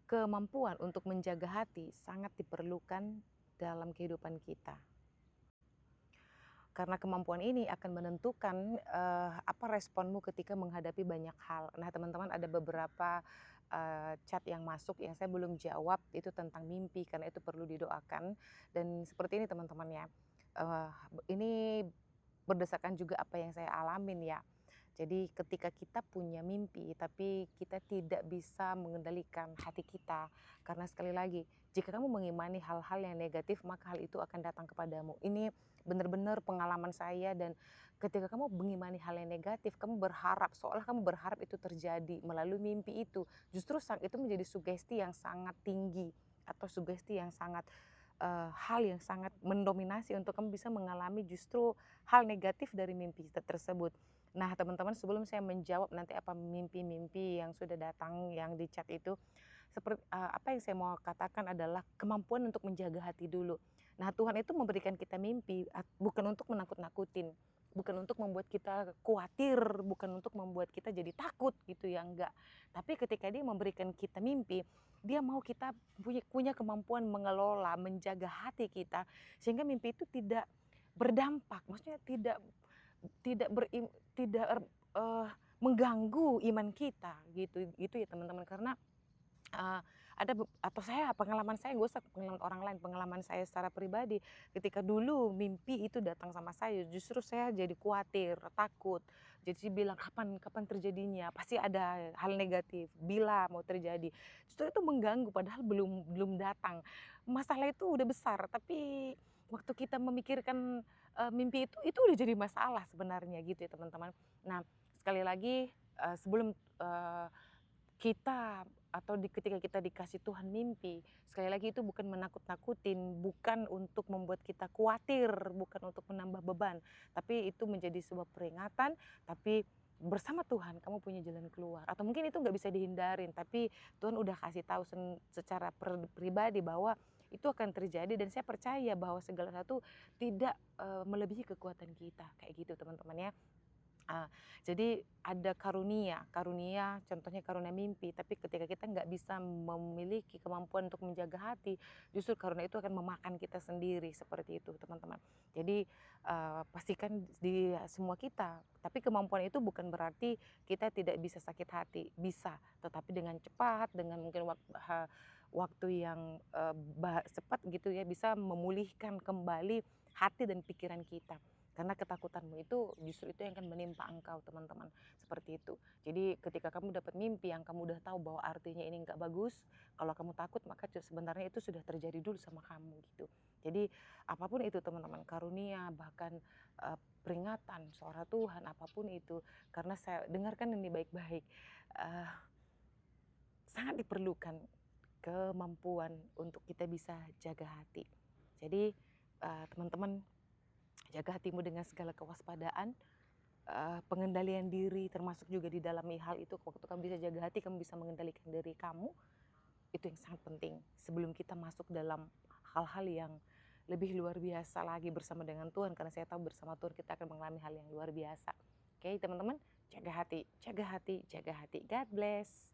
Kemampuan untuk menjaga hati sangat diperlukan dalam kehidupan kita. Karena kemampuan ini akan menentukan, apa responmu ketika menghadapi banyak hal. Nah, teman-teman, ada beberapa, chat yang masuk yang saya belum jawab, itu tentang mimpi karena itu perlu didoakan. Dan seperti ini teman-teman ya, ini berdasarkan juga apa yang saya alamin ya. Jadi ketika kita punya mimpi, tapi kita tidak bisa mengendalikan hati kita, karena sekali lagi, jika kamu mengimani hal-hal yang negatif, maka hal itu akan datang kepadamu. Ini benar-benar pengalaman saya, dan ketika kamu mengimani hal yang negatif, kamu berharap, seolah kamu berharap itu terjadi melalui mimpi itu. Justru itu menjadi sugesti yang sangat tinggi, atau sugesti yang sangat, hal yang sangat mendominasi untuk kamu bisa mengalami justru hal negatif dari mimpi tersebut. Nah, teman-teman, sebelum saya menjawab nanti apa mimpi-mimpi yang sudah datang yang di chat itu, apa yang saya mau katakan adalah kemampuan untuk menjaga hati dulu. Nah, Tuhan itu memberikan kita mimpi bukan untuk menakut-nakutin, bukan untuk membuat kita khawatir, bukan untuk membuat kita jadi takut gitu ya, enggak. Tapi ketika Dia memberikan kita mimpi, Dia mau kita punya punya kemampuan mengelola, menjaga hati kita sehingga mimpi itu tidak berdampak, maksudnya tidak berim tidak, mengganggu iman kita gitu ya teman-teman. Karena, ada atau pengalaman saya, nggak usah pengalaman orang lain, pengalaman saya secara pribadi, ketika dulu mimpi itu datang sama saya, justru saya jadi khawatir, takut, jadi bilang, "Kapan kapan terjadinya? Pasti ada hal negatif, bila mau terjadi." Justru itu mengganggu padahal belum belum datang. Masalah itu udah besar, tapi waktu kita memikirkan, mimpi itu udah jadi masalah sebenarnya gitu ya teman-teman. Nah, sekali lagi, sebelum, kita atau ketika kita dikasih Tuhan mimpi, sekali lagi itu bukan menakut-nakutin, bukan untuk membuat kita khawatir, bukan untuk menambah beban, tapi itu menjadi sebuah peringatan, tapi bersama Tuhan kamu punya jalan keluar. Atau mungkin itu nggak bisa dihindarin, tapi Tuhan udah kasih tahu secara pribadi bahwa itu akan terjadi, dan saya percaya bahwa segala satu tidak, melebihi kekuatan kita, kayak gitu teman-teman ya. Jadi ada karunia, karunia contohnya karunia mimpi, tapi ketika kita nggak bisa memiliki kemampuan untuk menjaga hati, justru karunia itu akan memakan kita sendiri, seperti itu teman-teman. Jadi, pastikan di semua kita, tapi kemampuan itu bukan berarti kita tidak bisa sakit hati, bisa, tetapi dengan cepat, dengan mungkin waktu yang, cepat gitu ya, bisa memulihkan kembali hati dan pikiran kita. Karena ketakutanmu itu justru itu yang akan menimpa engkau teman-teman, seperti itu. Jadi ketika kamu dapat mimpi yang kamu udah tahu bahwa artinya ini nggak bagus, kalau kamu takut maka sebenarnya itu sudah terjadi dulu sama kamu gitu. Jadi apapun itu teman-teman, karunia, bahkan, peringatan, suara Tuhan, apapun itu, karena saya dengarkan ini baik-baik, eee, sangat diperlukan kemampuan untuk kita bisa jaga hati. Jadi, teman-teman, jaga hatimu dengan segala kewaspadaan, pengendalian diri termasuk juga di dalam hal itu. Waktu kamu bisa jaga hati, kamu bisa mengendalikan diri kamu, itu yang sangat penting sebelum kita masuk dalam hal-hal yang lebih luar biasa lagi bersama dengan Tuhan, karena saya tahu bersama Tuhan kita akan mengalami hal yang luar biasa. Oke teman-teman, jaga hati, jaga hati, jaga hati. God bless.